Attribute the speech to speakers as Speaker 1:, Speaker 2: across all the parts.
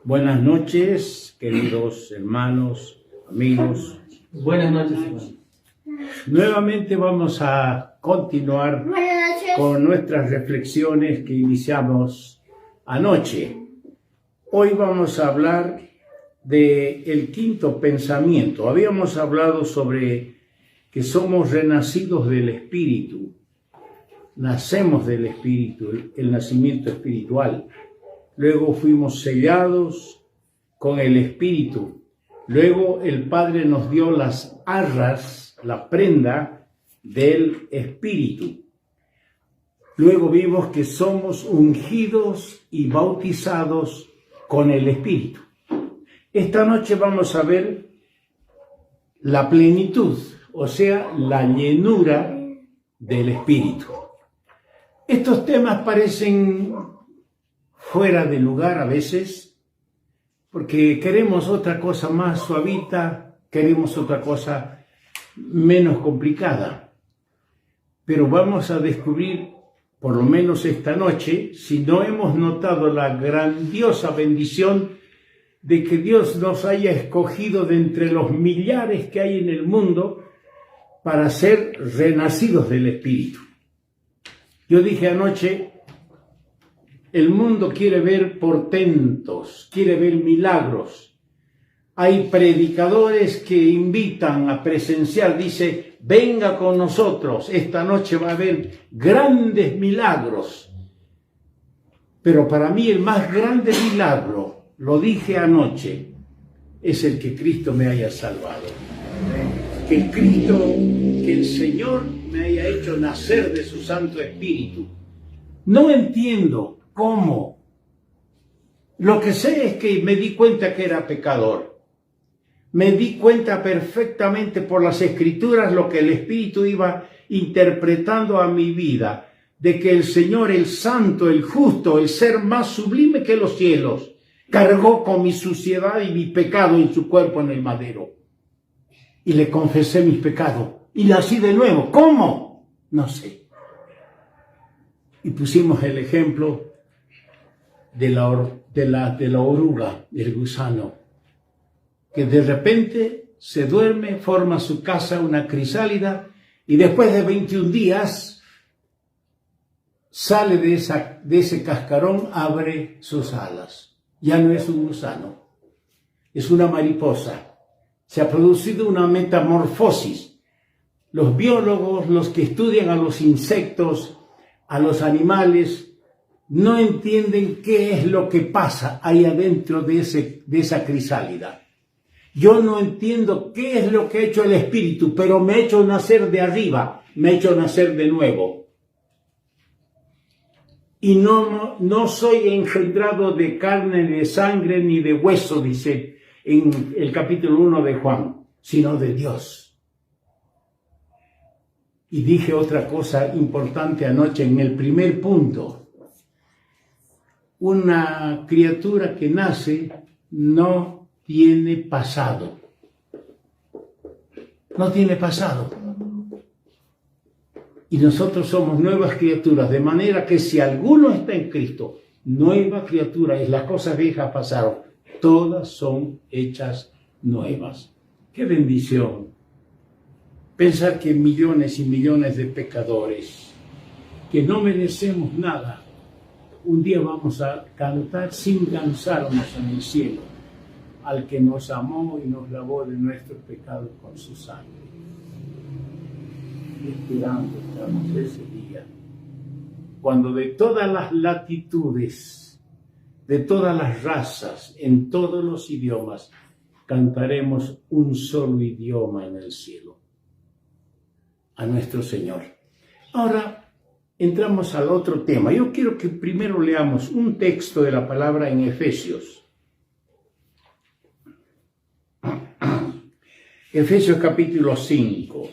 Speaker 1: Buenas noches, queridos hermanos, amigos.
Speaker 2: Buenas noches, hermano.
Speaker 1: Nuevamente vamos a continuar con nuestras reflexiones que iniciamos anoche. Hoy vamos a hablar del quinto pensamiento. Habíamos hablado sobre que somos renacidos del Espíritu. Nacemos del Espíritu, el nacimiento espiritual. Luego fuimos sellados con el Espíritu. Luego el Padre nos dio las arras, la prenda del Espíritu. Luego vimos que somos ungidos y bautizados con el Espíritu. Esta noche vamos a ver la plenitud, o sea, la llenura del Espíritu. Estos temas parecen fuera de lugar a veces, porque queremos otra cosa más suavita, queremos otra cosa menos complicada. Pero vamos a descubrir, por lo menos esta noche, si no hemos notado la grandiosa bendición de que Dios nos haya escogido de entre los millares que hay en el mundo para ser renacidos del Espíritu. Yo dije anoche, el mundo quiere ver portentos, quiere ver milagros. Hay predicadores que invitan a presenciar, dice, venga con nosotros, esta noche va a haber grandes milagros. Pero para mí el más grande milagro, lo dije anoche, es el que Cristo me haya salvado. Que Cristo, que el Señor me haya hecho nacer de su Santo Espíritu. No entiendo cómo. Lo que sé es que me di cuenta que era pecador. Me di cuenta perfectamente por las Escrituras lo que el Espíritu iba interpretando a mi vida, de que el Señor, el Santo, el Justo, el ser más sublime que los cielos, cargó con mi suciedad y mi pecado en su cuerpo en el madero. Y le confesé mis pecados. Y nací de nuevo. ¿Cómo? No sé. Y pusimos el ejemplo de la oruga, del gusano, que de repente se duerme, forma su casa, una crisálida, y después de 21 días sale de ese cascarón, abre sus alas. Ya no es un gusano, es una mariposa. Se ha producido una metamorfosis. Los biólogos, los que estudian a los insectos, a los animales, no entienden qué es lo que pasa ahí adentro de esa crisálida. Yo no entiendo qué es lo que ha hecho el Espíritu, pero me ha hecho nacer de arriba, me ha hecho nacer de nuevo. Y no soy engendrado de carne, de sangre, ni de hueso, dice en el capítulo 1 de Juan, sino de Dios. Y dije otra cosa importante anoche en el primer punto. Una criatura que nace no tiene pasado. No tiene pasado. Y nosotros somos nuevas criaturas, de manera que si alguno está en Cristo, nueva criatura es, las cosas viejas pasaron. Todas son hechas nuevas. ¡Qué bendición! Pensar que millones y millones de pecadores, que no merecemos nada, un día vamos a cantar sin cansarnos en el cielo al que nos amó y nos lavó de nuestros pecados con su sangre. Esperando estamos ese día, cuando de todas las latitudes, de todas las razas, en todos los idiomas, cantaremos un solo idioma en el cielo, a nuestro Señor. Ahora entramos al otro tema. Yo quiero que primero leamos un texto de la palabra en Efesios. Efesios capítulo 5.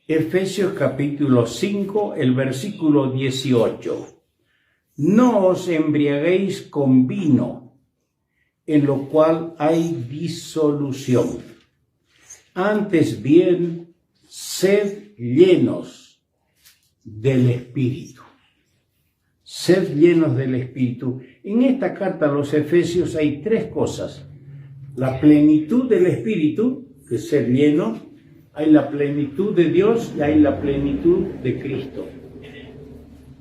Speaker 1: Efesios capítulo 5, el versículo 18. No os embriaguéis con vino, en lo cual hay disolución. Antes bien, sed llenos del Espíritu. Sed llenos del Espíritu. En esta carta a los Efesios hay tres cosas. La plenitud del Espíritu, que es ser lleno, hay la plenitud de Dios y hay la plenitud de Cristo.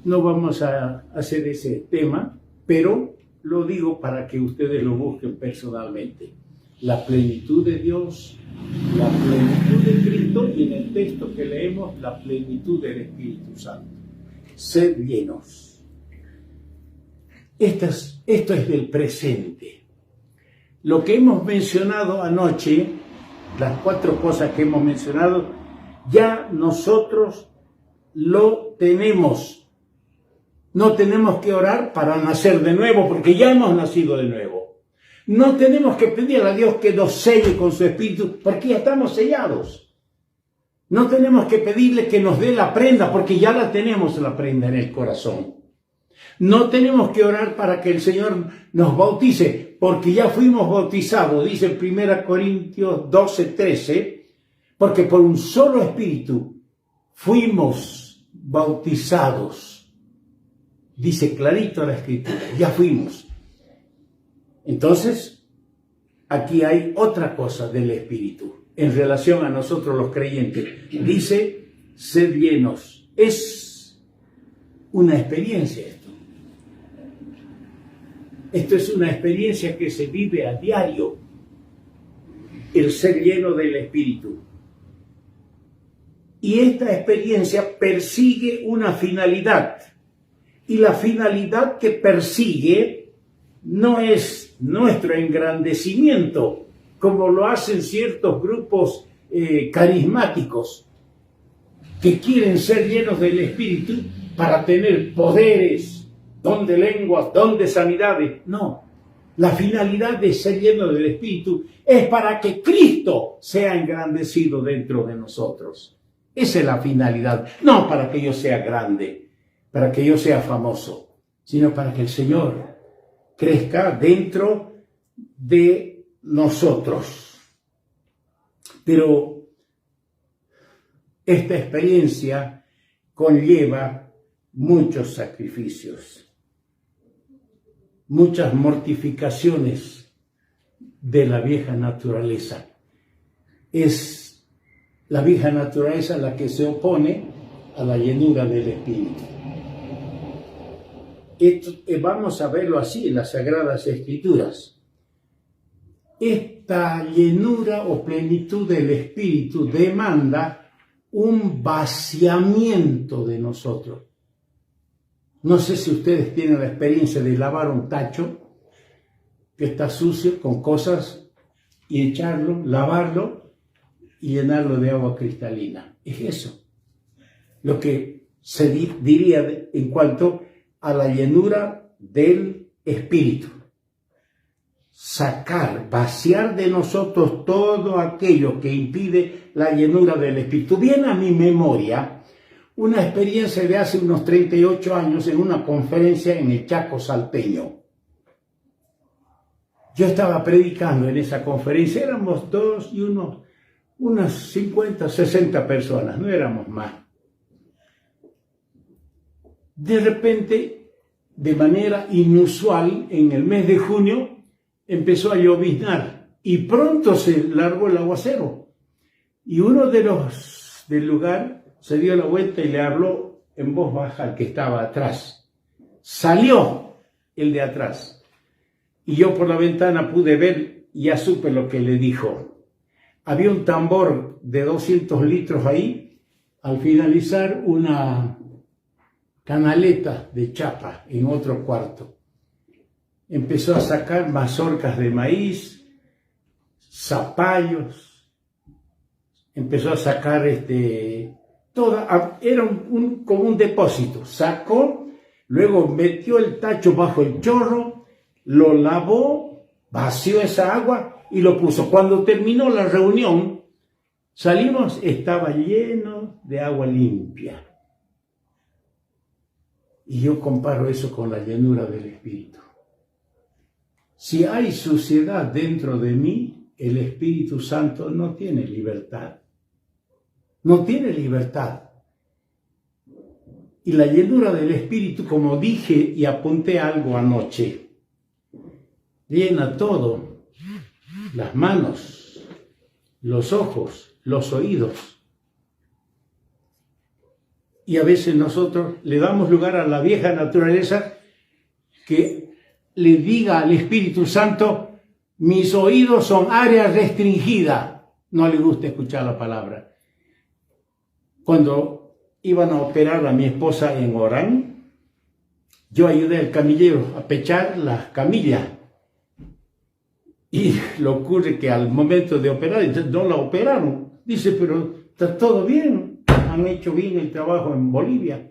Speaker 1: No vamos a hacer ese tema, pero lo digo para que ustedes lo busquen personalmente. La plenitud de Dios, la plenitud de Cristo y en el texto que leemos, la plenitud del Espíritu Santo. Sed llenos. Esto es del presente. Lo que hemos mencionado anoche, las cuatro cosas que hemos mencionado, ya nosotros lo tenemos. No tenemos que orar para nacer de nuevo, porque ya hemos nacido de nuevo. No tenemos que pedirle a Dios que nos selle con su Espíritu, porque ya estamos sellados. No tenemos que pedirle que nos dé la prenda, porque ya la tenemos la prenda en el corazón. No tenemos que orar para que el Señor nos bautice, porque ya fuimos bautizados, dice en 1 Corintios 12:13, porque por un solo Espíritu fuimos bautizados. Dice clarito la Escritura, ya fuimos. Entonces, aquí hay otra cosa del Espíritu en relación a nosotros los creyentes. Dice, sed llenos. Es una experiencia esto. Esto es una experiencia que se vive a diario, el ser lleno del Espíritu. Y esta experiencia persigue una finalidad. Y la finalidad que persigue no es nuestro engrandecimiento, como lo hacen ciertos grupos carismáticos que quieren ser llenos del Espíritu para tener poderes, don de lenguas, don de sanidades. No, la finalidad de ser lleno del Espíritu es para que Cristo sea engrandecido dentro de nosotros. Esa es la finalidad, no para que yo sea grande, para que yo sea famoso, sino para que el Señor crezca dentro de nosotros. Pero esta experiencia conlleva muchos sacrificios, muchas mortificaciones de la vieja naturaleza. Es la vieja naturaleza la que se opone a la llenura del Espíritu. Vamos a verlo así en las Sagradas Escrituras. Esta llenura o plenitud del Espíritu demanda un vaciamiento de nosotros. No sé si ustedes tienen la experiencia de lavar un tacho que está sucio con cosas y echarlo, lavarlo y llenarlo de agua cristalina. Es eso lo que se diría en cuanto a la llenura del Espíritu. Sacar, vaciar de nosotros todo aquello que impide la llenura del Espíritu. Viene a mi memoria una experiencia de hace unos 38 años en una conferencia en el Chaco salteño. Yo estaba predicando en esa conferencia, éramos dos y unas 50, 60 personas, no éramos más. De repente, de manera inusual, en el mes de junio, empezó a lloviznar y pronto se largó el aguacero. Y uno de los del lugar se dio la vuelta y le habló en voz baja al que estaba atrás. Salió el de atrás. Y yo por la ventana pude ver y ya supe lo que le dijo. Había un tambor de 200 litros ahí. Al finalizar, una canaleta de chapa en otro cuarto. Empezó a sacar mazorcas de maíz, zapallos, empezó a sacar era como un depósito. Sacó, luego metió el tacho bajo el chorro, lo lavó, vació esa agua y lo puso. Cuando terminó la reunión, salimos, estaba lleno de agua limpia. Y yo comparo eso con la llenura del Espíritu. Si hay suciedad dentro de mí, el Espíritu Santo no tiene libertad. no tiene libertad. Y la llenura del Espíritu, como dije y apunté algo anoche, llena todo: las manos, los ojos, los oídos. Y a veces nosotros le damos lugar a la vieja naturaleza que le diga al Espíritu Santo: mis oídos son área restringida. No le gusta escuchar la palabra. Cuando iban a operar a mi esposa en Orán, yo ayudé al camillero a pechar las camillas. Y lo ocurre que al momento de operar, no la operaron. Dice, pero está todo bien, han hecho bien el trabajo en Bolivia.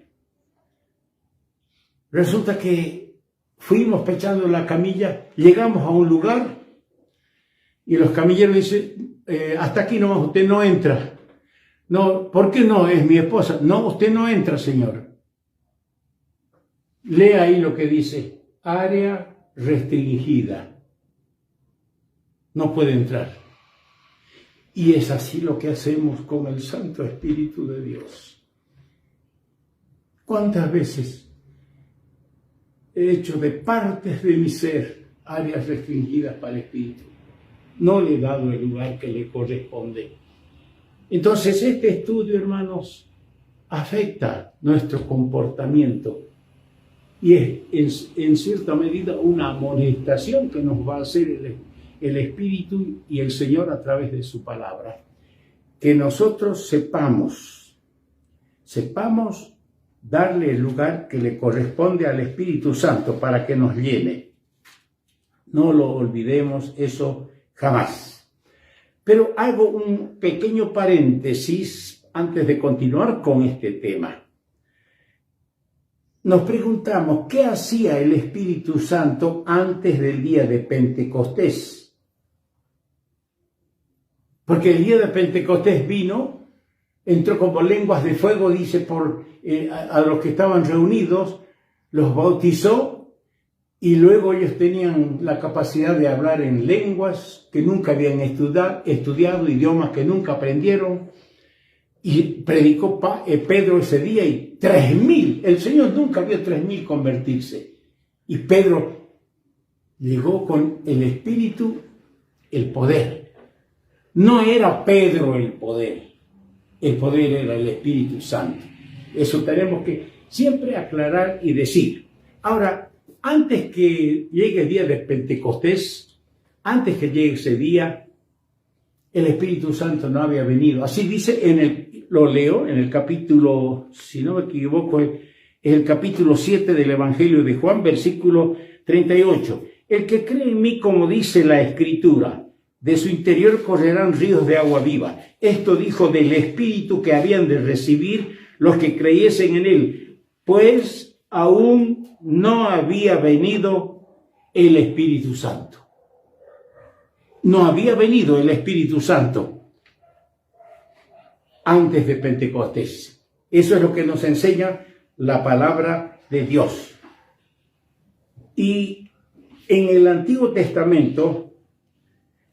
Speaker 1: Resulta que fuimos pechando la camilla, llegamos a un lugar y los camilleros dicen, hasta aquí nomás, usted no entra. No, ¿por qué no? Es mi esposa. No, usted no entra, señor. Lea ahí lo que dice, área restringida. No puede entrar. Y es así lo que hacemos con el Santo Espíritu de Dios. ¿Cuántas veces he hecho de partes de mi ser áreas restringidas para el Espíritu? No le he dado el lugar que le corresponde. Entonces este estudio, hermanos, afecta nuestro comportamiento y es en cierta medida una amonestación que nos va a hacer el Espíritu y el Señor a través de su palabra. Que nosotros sepamos darle el lugar que le corresponde al Espíritu Santo para que nos llene. No lo olvidemos eso jamás. Pero hago un pequeño paréntesis antes de continuar con este tema. Nos preguntamos, ¿qué hacía el Espíritu Santo antes del día de Pentecostés? Porque el día de Pentecostés vino, entró como lenguas de fuego, dice, a los que estaban reunidos, los bautizó. Y luego ellos tenían la capacidad de hablar en lenguas que nunca habían estudiado, idiomas que nunca aprendieron. Y predicó Pedro ese día y 3.000. El Señor nunca vio 3.000 convertirse. Y Pedro llegó con el Espíritu, el poder. No era Pedro el poder era el Espíritu Santo. Eso tenemos que siempre aclarar y decir. Ahora, antes que llegue el día de Pentecostés, antes que llegue ese día, el Espíritu Santo no había venido. Así dice, lo leo en el capítulo, si no me equivoco, es el capítulo 7 del Evangelio de Juan, versículo 38. El que cree en mí, como dice la Escritura, de su interior correrán ríos de agua viva. Esto dijo del Espíritu que habían de recibir los que creyesen en él, pues aún no había venido el Espíritu Santo. No había venido el Espíritu Santo antes de Pentecostés. Eso es lo que nos enseña la palabra de Dios. Y en el Antiguo Testamento,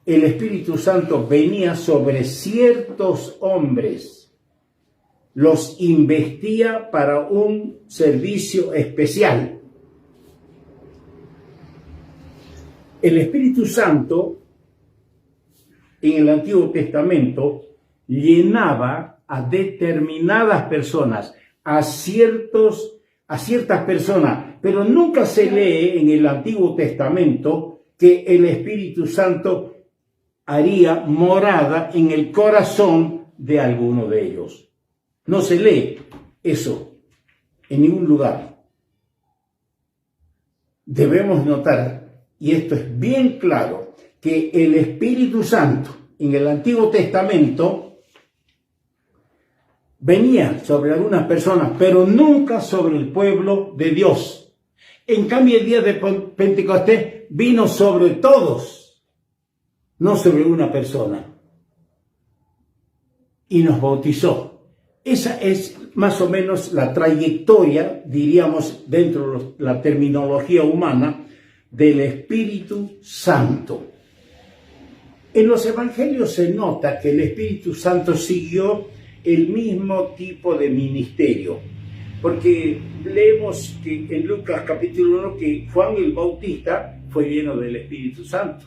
Speaker 1: el Espíritu Santo venía sobre ciertos hombres, los investía para un servicio especial. El Espíritu Santo en el Antiguo Testamento llenaba a determinadas personas, a ciertas personas, pero nunca se lee en el Antiguo Testamento que el Espíritu Santo haría morada en el corazón de alguno de ellos. No se lee eso en ningún lugar. Debemos notar, y esto es bien claro, que el Espíritu Santo en el Antiguo Testamento venía sobre algunas personas, pero nunca sobre el pueblo de Dios. En cambio, el día de Pentecostés vino sobre todos, no sobre una persona, y nos bautizó. Esa es más o menos la trayectoria, diríamos, dentro de la terminología humana, del Espíritu Santo. En los evangelios se nota que el Espíritu Santo siguió el mismo tipo de ministerio. Porque leemos que en Lucas capítulo 1 que Juan el Bautista fue lleno del Espíritu Santo.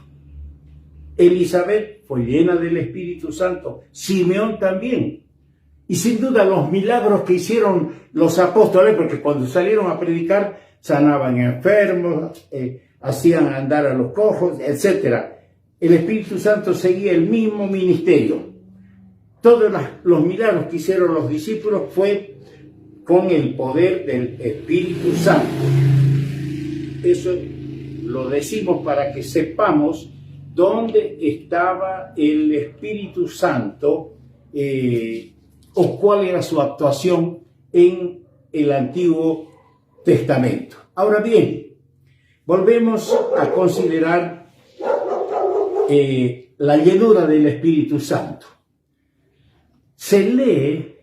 Speaker 1: Elizabeth fue llena del Espíritu Santo. Simeón también. Y sin duda los milagros que hicieron los apóstoles, porque cuando salieron a predicar sanaban enfermos, hacían andar a los cojos, etc. El Espíritu Santo seguía el mismo ministerio. Todos los milagros que hicieron los discípulos fue con el poder del Espíritu Santo. Eso lo decimos para que sepamos dónde estaba el Espíritu Santo o cuál era su actuación en el Antiguo Testamento. Ahora bien, volvemos a considerar la llenura del Espíritu Santo. Se lee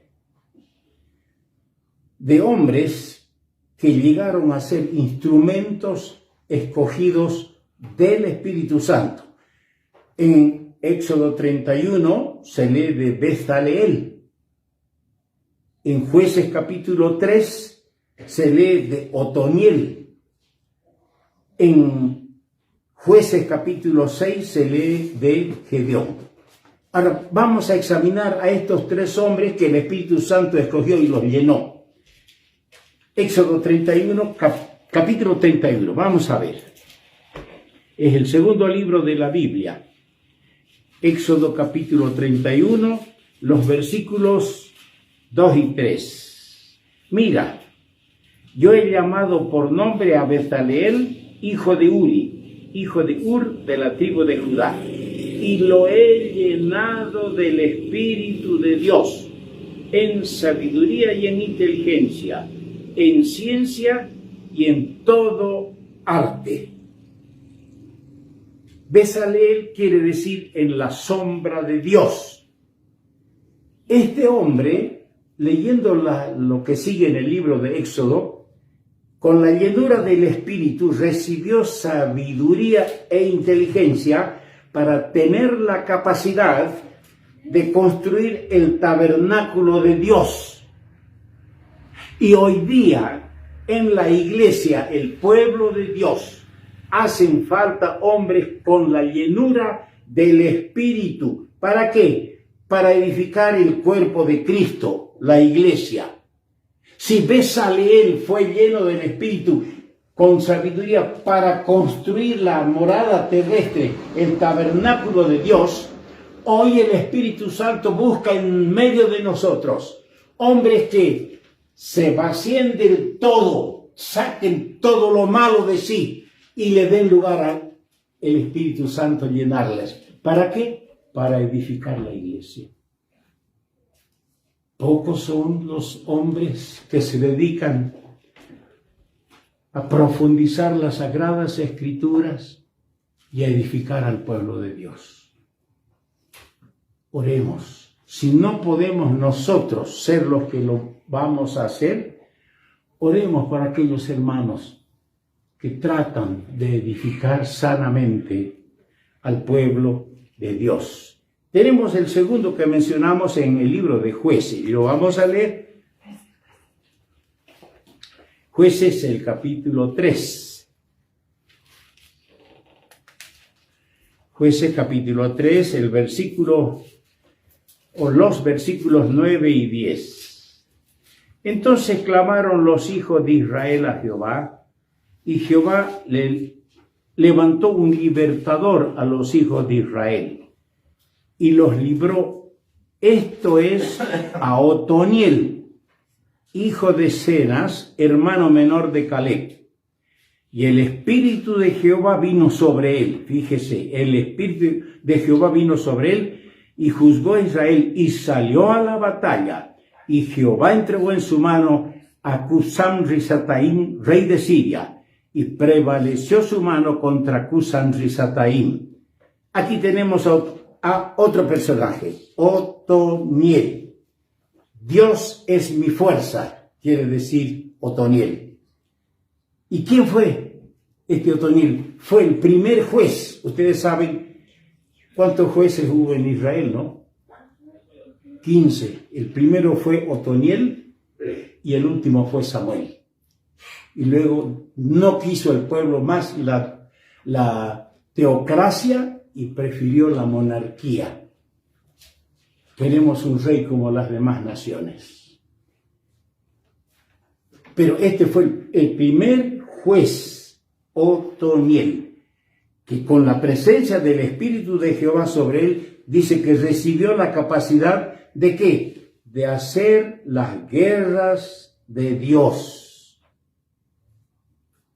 Speaker 1: de hombres que llegaron a ser instrumentos escogidos del Espíritu Santo. En Éxodo 31 se lee de Bezaleel. En Jueces capítulo 3 se lee de Otoniel. En Jueces capítulo 6 se lee de Gedeón. Ahora vamos a examinar a estos tres hombres que el Espíritu Santo escogió y los llenó. Éxodo 31, capítulo 31, vamos a ver. Es el segundo libro de la Biblia. Éxodo capítulo 31, los versículos 2 y 3. Mira, yo he llamado por nombre a Bezaleel, hijo de Uri, hijo de Ur, de la tribu de Judá, y lo he llenado del Espíritu de Dios, en sabiduría y en inteligencia, en ciencia y en todo arte. Bezaleel quiere decir en la sombra de Dios. Este hombre, leyendo lo que sigue en el libro de Éxodo, con la llenura del Espíritu recibió sabiduría e inteligencia para tener la capacidad de construir el tabernáculo de Dios. Y hoy día, en la iglesia, el pueblo de Dios, hacen falta hombres con la llenura del Espíritu. ¿Para qué? Para edificar el cuerpo de Cristo, la iglesia. Si Bezaleel fue lleno del Espíritu con sabiduría para construir la morada terrestre, el tabernáculo de Dios, hoy el Espíritu Santo busca en medio de nosotros hombres que se vacíen del todo, saquen todo lo malo de sí y le den lugar al Espíritu Santo llenarles. ¿Para qué? Para edificar la iglesia. Pocos son los hombres que se dedican a profundizar las Sagradas Escrituras y a edificar al pueblo de Dios. Oremos. Si no podemos nosotros ser los que lo vamos a hacer, oremos por aquellos hermanos que tratan de edificar sanamente al pueblo de Dios. Tenemos el segundo que mencionamos en el libro de Jueces, y lo vamos a leer. Jueces, el capítulo 3. Jueces, capítulo 3, el versículo, o los versículos 9 y 10. Entonces clamaron los hijos de Israel a Jehová, y Jehová le levantó un libertador a los hijos de Israel, y los libró. Esto es a Otoniel, hijo de Cenaz, hermano menor de Caleb. Y el Espíritu de Jehová vino sobre él. Fíjese, el Espíritu de Jehová vino sobre él y juzgó a Israel y salió a la batalla. Y Jehová entregó en su mano a Cushan-Risataim, rey de Siria, y prevaleció su mano contra Cushan-Risataim. Aquí tenemos a otro personaje, Otoniel. Dios es mi fuerza, quiere decir Otoniel. ¿Y quién fue este Otoniel? Fue el primer juez. Ustedes saben cuántos jueces hubo en Israel, ¿no? 15. El primero fue Otoniel y el último fue Samuel. Y luego no quiso el pueblo más la teocracia y prefirió la monarquía. Queremos un rey como las demás naciones. Pero este fue el primer juez, Otoniel, que con la presencia del Espíritu de Jehová sobre él, dice que recibió la capacidad ¿de qué? De hacer las guerras de Dios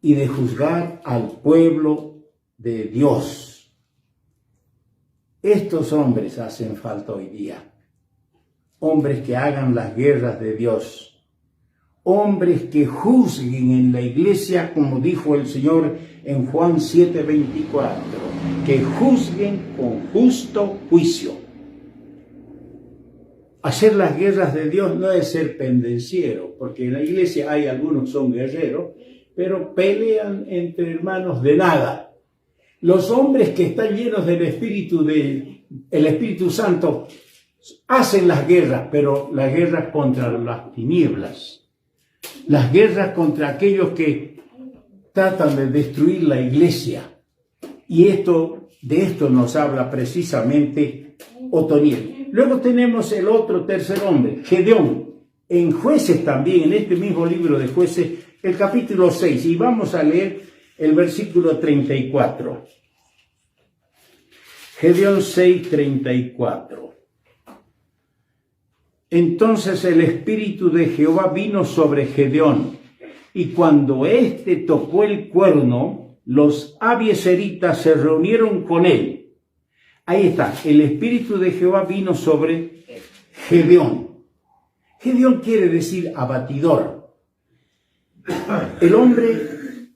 Speaker 1: y de juzgar al pueblo de Dios. Estos hombres hacen falta hoy día. Hombres que hagan las guerras de Dios. Hombres que juzguen en la iglesia, como dijo el Señor en Juan 7:24, que juzguen con justo juicio. Hacer las guerras de Dios no es ser pendenciero, porque en la iglesia hay algunos que son guerreros, pero pelean entre hermanos de nada. Los hombres que están llenos del Espíritu Santo hacen las guerras, pero las guerras contra las tinieblas, las guerras contra aquellos que tratan de destruir la iglesia. Y de esto nos habla precisamente Otoniel. Luego tenemos el otro tercer hombre, Gedeón. En Jueces también, en este mismo libro de Jueces, el capítulo 6, y vamos a leer el versículo 34. Gedeón 6:34. Entonces el Espíritu de Jehová vino sobre Gedeón, y cuando éste tocó el cuerno, los abiezeritas se reunieron con él. Ahí está, el Espíritu de Jehová vino sobre Gedeón. Gedeón quiere decir abatidor. El hombre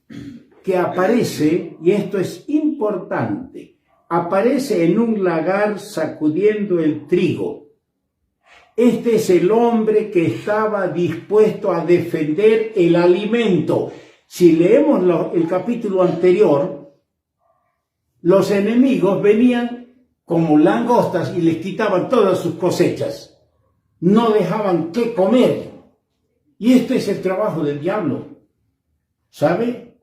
Speaker 1: que aparece, y esto es importante, aparece en un lagar sacudiendo el trigo. Este es el hombre que estaba dispuesto a defender el alimento. Si leemos el capítulo anterior, los enemigos venían como langostas y les quitaban todas sus cosechas. No dejaban qué comer. Y este es el trabajo del diablo. ¿Sabe?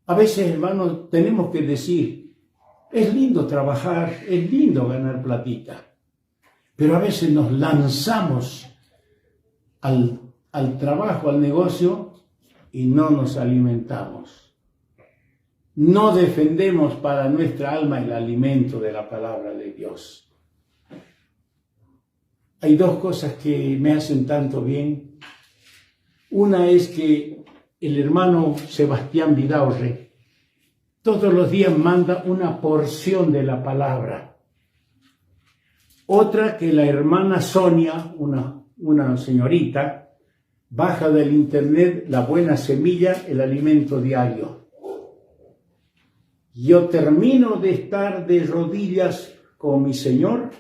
Speaker 1: A veces, hermanos, tenemos que decir, es lindo trabajar, es lindo ganar platita. Pero a veces nos lanzamos al trabajo, al negocio, y no nos alimentamos. No defendemos para nuestra alma el alimento de la palabra de Dios. Hay dos cosas que me hacen tanto bien. Una es que el hermano Sebastián Vidaurre todos los días manda una porción de la palabra. Otra que la hermana Sonia, una señorita, baja del internet La Buena Semilla, el alimento diario. Yo termino de estar de rodillas con mi Señor,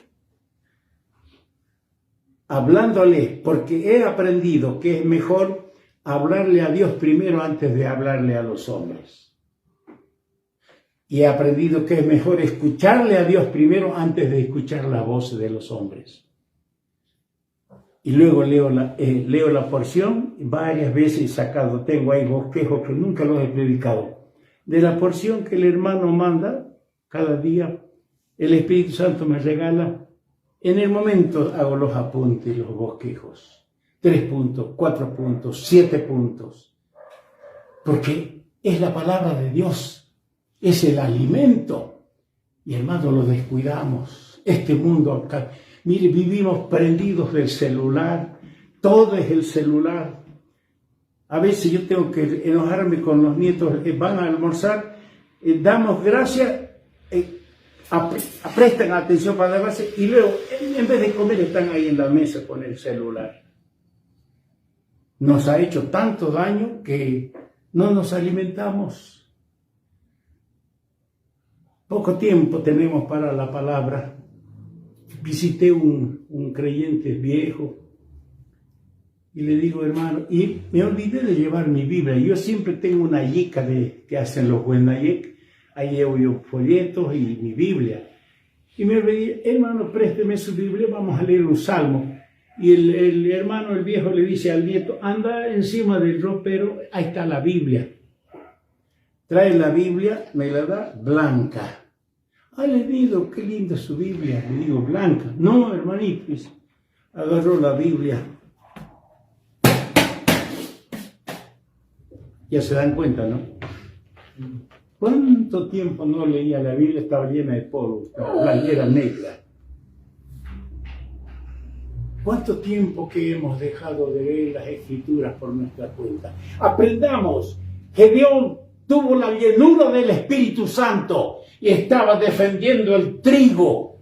Speaker 1: hablándole, porque he aprendido que es mejor hablarle a Dios primero antes de hablarle a los hombres. Y he aprendido que es mejor escucharle a Dios primero antes de escuchar la voz de los hombres. Y luego leo la porción, varias veces tengo ahí bosquejos que nunca los he predicado, de la porción que el hermano manda cada día, el Espíritu Santo me regala. En el momento hago los apuntes, los bosquejos, 3 puntos, 4 puntos, 7 puntos, porque es la palabra de Dios. Es el alimento. Y hermano, lo descuidamos. Este mundo acá, mire, vivimos prendidos del celular. Todo es el celular. A veces yo tengo que enojarme con los nietos. Van a almorzar, damos gracias, prestan atención para dar gracias, y luego, en vez de comer, están ahí en la mesa con el celular. Nos ha hecho tanto daño que no nos alimentamos. Poco tiempo tenemos para la palabra. Visité un creyente viejo y le digo, hermano, y me olvidé de llevar mi Biblia. Yo siempre tengo una yica que hacen los Huenayek. Ahí llevo yo folletos y mi Biblia. Y me pedí, hermano, présteme su Biblia, vamos a leer un salmo. Y el hermano, el viejo, le dice al nieto, anda encima del ropero, ahí está la Biblia. Trae la Biblia, me la da blanca. Le digo, qué linda su Biblia. Le digo, blanca. No, hermanito, agarró la Biblia. Ya se dan cuenta, ¿no? ¿Cuánto tiempo no leía la Biblia? Estaba llena de polvo, era negra. ¿Cuánto tiempo que hemos dejado de leer las Escrituras por nuestra cuenta? Aprendamos. Gedeón tuvo la llenura del Espíritu Santo y estaba defendiendo el trigo,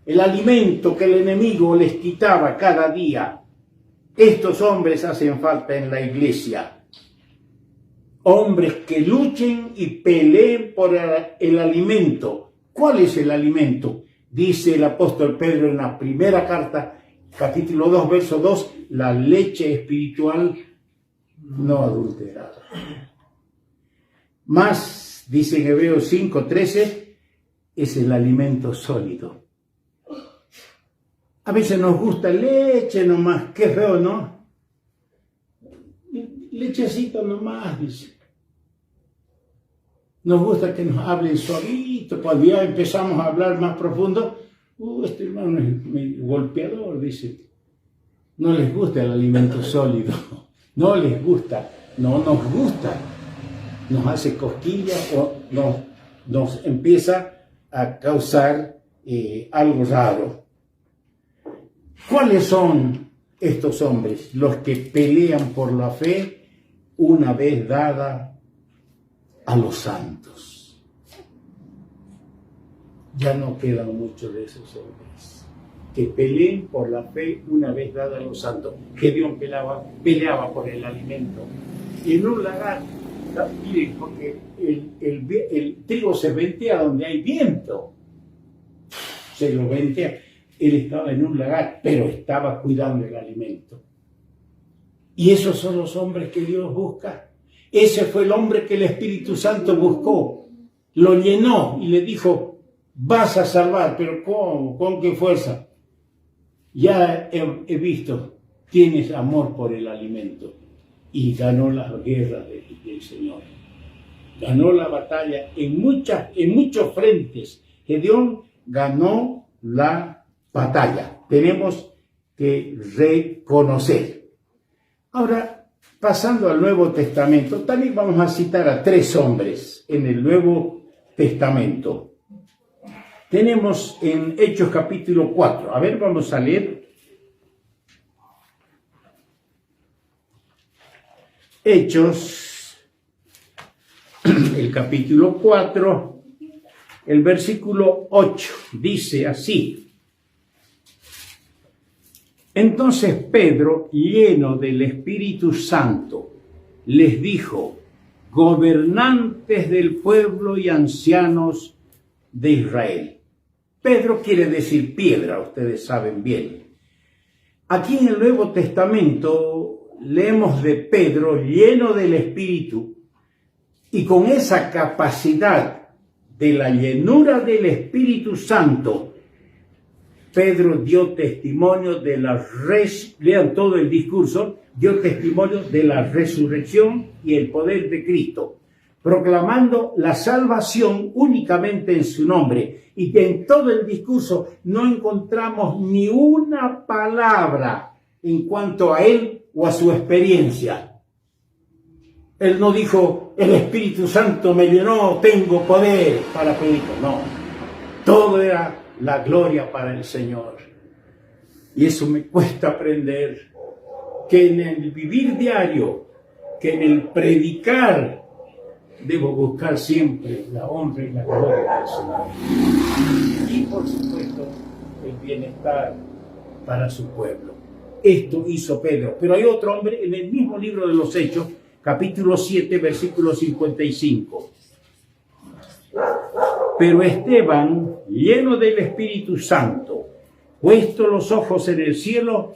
Speaker 1: el alimento que el enemigo les quitaba cada día. Estos hombres hacen falta en la iglesia. Hombres que luchen y peleen por el alimento. ¿Cuál es el alimento? Dice el apóstol Pedro en la primera carta, capítulo 2, verso 2, la leche espiritual no adulterada. Más, dice en Hebreos 5, 13, es el alimento sólido. A veces nos gusta leche nomás, qué feo, ¿no? Lechecito nomás, dice. Nos gusta que nos hablen suavito, cuando ya empezamos a hablar más profundo, este hermano es muy golpeador, dice. No les gusta el alimento sólido, no les gusta, no nos gusta. Nos hace cosquillas o nos empieza a causar algo raro. ¿Cuáles son estos hombres? Los que pelean por la fe una vez dada a los santos. Ya no quedan muchos de esos hombres que peleen por la fe una vez dada a los santos. Gedeón peleaba por el alimento. Y en un lagar, miren, porque el trigo se ventea donde hay viento. Se lo ventea. Él estaba en un lagar, pero estaba cuidando el alimento. Y esos son los hombres que Dios busca. Ese fue el hombre que el Espíritu Santo buscó. Lo llenó y le dijo, vas a salvar, pero ¿cómo? ¿Con qué fuerza? Ya he visto, tienes amor por el alimento. Y ganó las guerras del Señor. Ganó la batalla en muchos frentes. Gedeón ganó la batalla. Tenemos que reconocer. Ahora, pasando al Nuevo Testamento, también vamos a citar a 3 hombres en el Nuevo Testamento. Tenemos en Hechos capítulo 4. A ver, vamos a leer. Hechos, el capítulo 4, el versículo 8, dice así. Entonces Pedro, lleno del Espíritu Santo, les dijo, gobernantes del pueblo y ancianos de Israel. Pedro quiere decir piedra, ustedes saben bien. Aquí en el Nuevo Testamento leemos de Pedro lleno del Espíritu y con esa capacidad de la llenura del Espíritu Santo, Pedro dio testimonio de lean todo el discurso, dio testimonio de la resurrección y el poder de Cristo, proclamando la salvación únicamente en su nombre. Y que en todo el discurso no encontramos ni una palabra en cuanto a él o a su experiencia. Él no dijo, el Espíritu Santo me llenó, tengo poder para predicar. No, todo era la gloria para el Señor. Y eso me cuesta aprender, que en el vivir diario, que en el predicar, debo buscar siempre la honra y la gloria del Señor. Y por supuesto, el bienestar para su pueblo. Esto hizo Pedro. Pero hay otro hombre en el mismo libro de los Hechos, capítulo 7, versículo 55. Pero Esteban, lleno del Espíritu Santo, puesto los ojos en el cielo,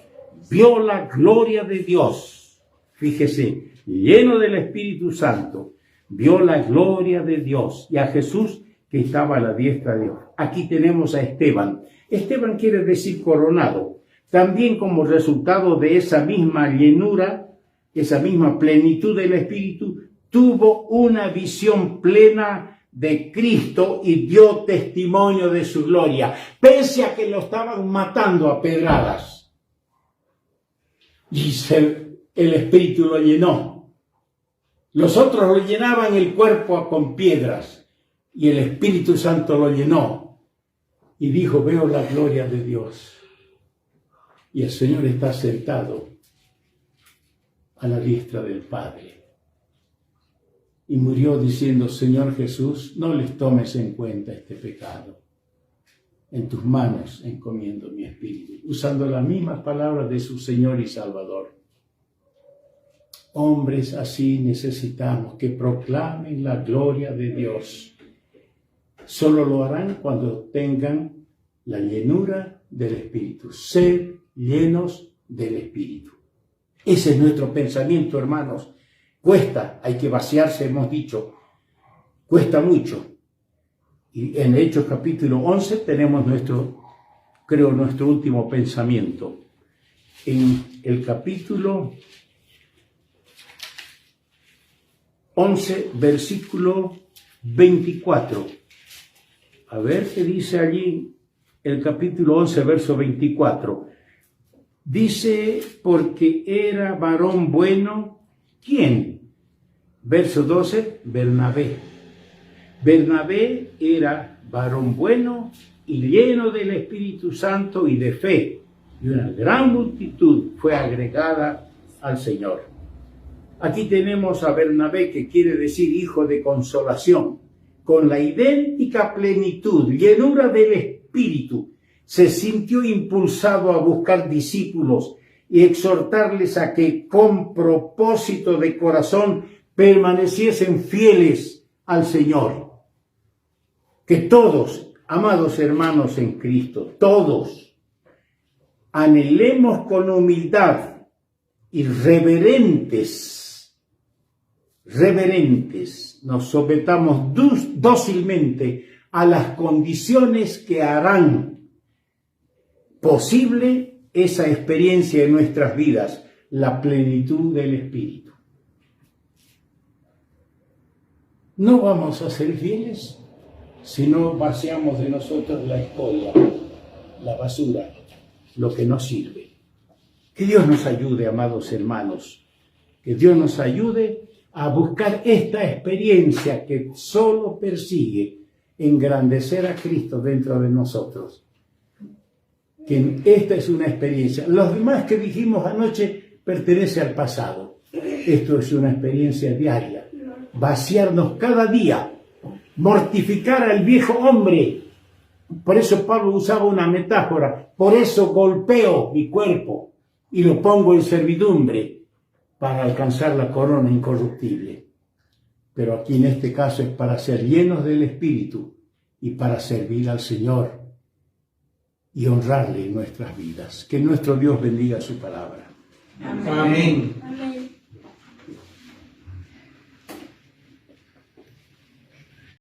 Speaker 1: vio la gloria de Dios. Fíjese, lleno del Espíritu Santo, vio la gloria de Dios y a Jesús que estaba a la diestra de Dios. Aquí tenemos a Esteban. Esteban quiere decir coronado. También como resultado de esa misma llenura, esa misma plenitud del Espíritu, tuvo una visión plena de Cristo y dio testimonio de su gloria, pese a que lo estaban matando a pedradas. Y el Espíritu lo llenó. Los otros lo llenaban el cuerpo con piedras y el Espíritu Santo lo llenó. Y dijo, veo la gloria de Dios. Y el Señor está sentado a la diestra del Padre. Y murió diciendo, Señor Jesús, no les tomes en cuenta este pecado. En tus manos encomiendo mi espíritu. Usando las mismas palabras de su Señor y Salvador. Hombres así necesitamos, que proclamen la gloria de Dios. Solo lo harán cuando tengan la llenura del Espíritu. Sed llenos del Espíritu. Ese es nuestro pensamiento, hermanos. Cuesta, hay que vaciarse, hemos dicho. Cuesta mucho. Y en Hechos capítulo 11 tenemos nuestro último pensamiento. En el capítulo 11, versículo 24. A ver qué dice allí el capítulo 11, verso 24. Dice, porque era varón bueno, ¿quién? Verso 12, Bernabé. Bernabé era varón bueno y lleno del Espíritu Santo y de fe, y una gran multitud fue agregada al Señor. Aquí tenemos a Bernabé, que quiere decir hijo de consolación, con la idéntica plenitud, llenura del Espíritu. Se sintió impulsado a buscar discípulos y exhortarles a que con propósito de corazón permaneciesen fieles al Señor. Que todos, amados hermanos en Cristo, todos anhelemos con humildad y reverentes, nos sometamos dócilmente a las condiciones que harán posible esa experiencia en nuestras vidas, la plenitud del Espíritu. No vamos a ser fieles si no vaciamos de nosotros la escoria, la basura, lo que nos sirve. Que Dios nos ayude, amados hermanos, que Dios nos ayude a buscar esta experiencia que solo persigue engrandecer a Cristo dentro de nosotros. Que esta es una experiencia. Los demás que dijimos anoche pertenece al pasado. Esto es una experiencia diaria. Vaciarnos cada día. Mortificar al viejo hombre. Por eso Pablo usaba una metáfora. Por eso golpeo mi cuerpo y lo pongo en servidumbre para alcanzar la corona incorruptible. Pero aquí en este caso es para ser llenos del Espíritu y para servir al Señor y honrarle en nuestras vidas. Que nuestro Dios bendiga su palabra.
Speaker 2: Amén. Amén.